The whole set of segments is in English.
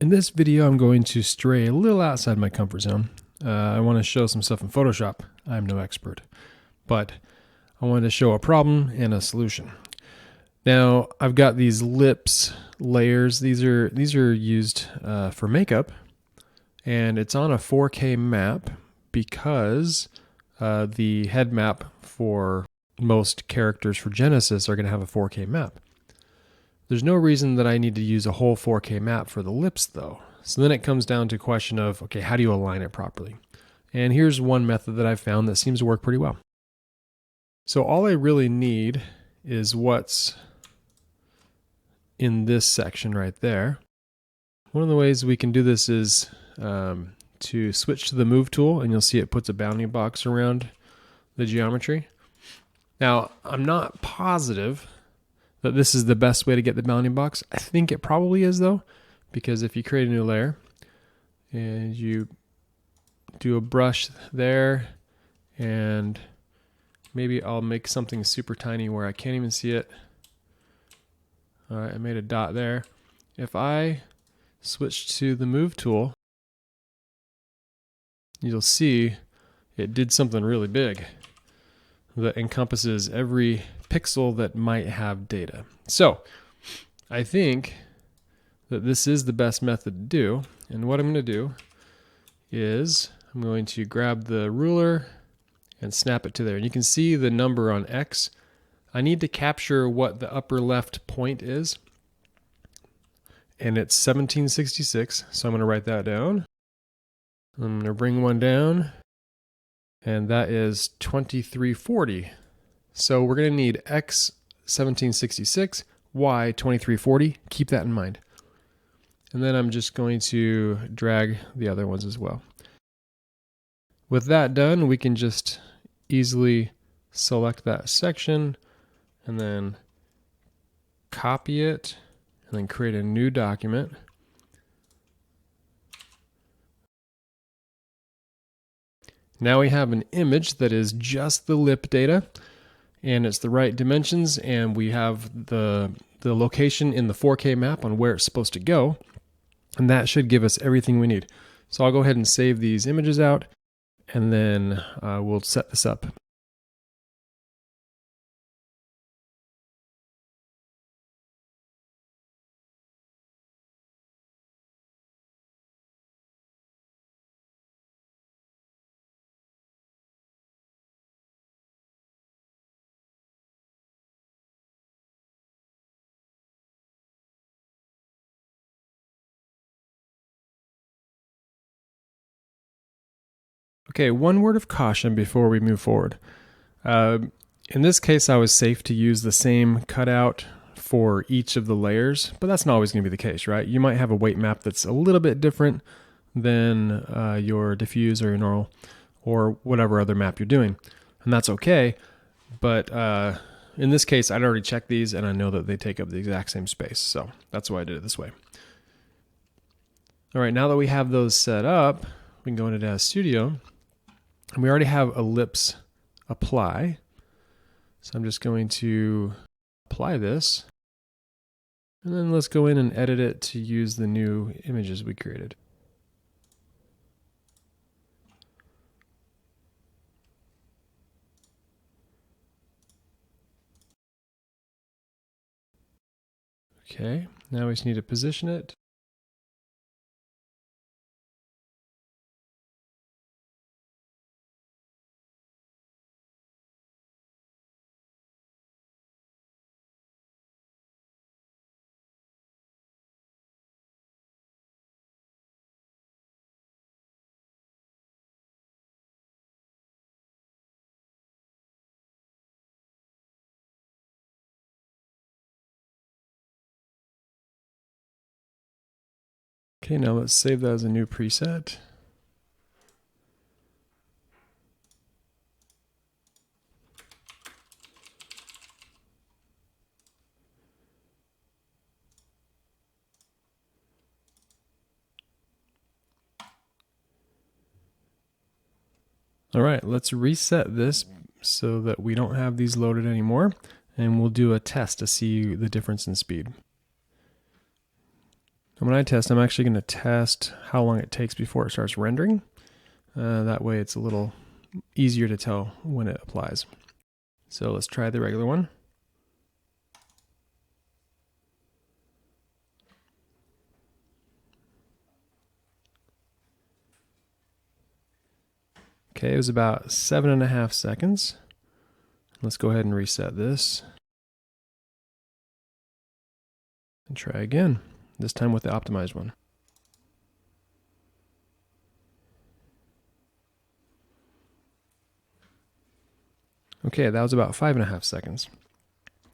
In this video, I'm going to stray a little outside my comfort zone. I want to show some stuff in Photoshop. I'm no expert, but I wanted to show a problem and a solution. Now, I've got these lips layers. These are used for makeup, and it's on a 4K map because the head map for most characters for Genesis are going to have a 4K map. There's no reason that I need to use a whole 4K map for the lips though. So then it comes down to a question of, okay, how do you align it properly? And here's one method that I've found that seems to work pretty well. So all I really need is what's in this section right there. One of the ways we can do this is to switch to the move tool, and you'll see it puts a bounding box around the geometry. Now, I'm not positive that this is the best way to get the bounding box. I think it probably is though, because if you create a new layer and you do a brush there, and maybe I'll make something super tiny where I can't even see it. All right, I made a dot there. If I switch to the move tool, you'll see it did something really big that encompasses every pixel that might have data. So I think that this is the best method to do. And what I'm going to do is I'm going to grab the ruler and snap it to there. And you can see the number on X. I need to capture what the upper left point is. And it's 1766. So I'm going to write that down. I'm going to bring one down. And that is 2340. So we're going to need X 1766, Y 2340. Keep that in mind. And then I'm just going to drag the other ones as well. With that done, we can just easily select that section and then copy it and then create a new document. Now we have an image that is just the lip data, and it's the right dimensions, and we have the location in the 4K map on where it's supposed to go, and that should give us everything we need. So I'll go ahead and save these images out, and then we'll set this up. Okay, one word of caution before we move forward. In this case, I was safe to use the same cutout for each of the layers, but that's not always going to be the case, right? You might have a weight map that's a little bit different than your diffuse or your normal or whatever other map you're doing, and that's okay. But in this case, I'd already checked these, and I know that they take up the exact same space, so that's why I did it this way. All right, now that we have those set up, we can go into Daz Studio. And we already have ellipse apply. So I'm just going to apply this. And then let's go in and edit it to use the new images we created. Okay, now we just need to position it. Okay, now let's save that as a new preset. All right, let's reset this so that we don't have these loaded anymore, and we'll do a test to see the difference in speed. And when I test, I'm actually going to test how long it takes before it starts rendering. That way it's a little easier to tell when it applies. So let's try the regular one. Okay, it was about 7.5 seconds. Let's go ahead and reset this. And try again, this time with the optimized one. Okay, that was about 5.5 seconds.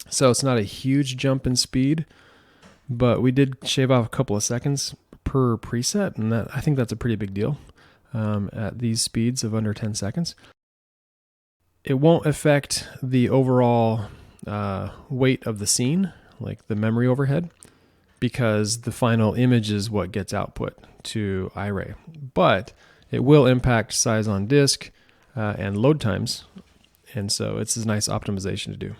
So it's not a huge jump in speed, but we did shave off a couple of seconds per preset, and I think that's a pretty big deal at these speeds of under 10 seconds. It won't affect the overall weight of the scene, like the memory overhead, because the final image is what gets output to Iray. But it will impact size on disk and load times, and so it's a nice optimization to do.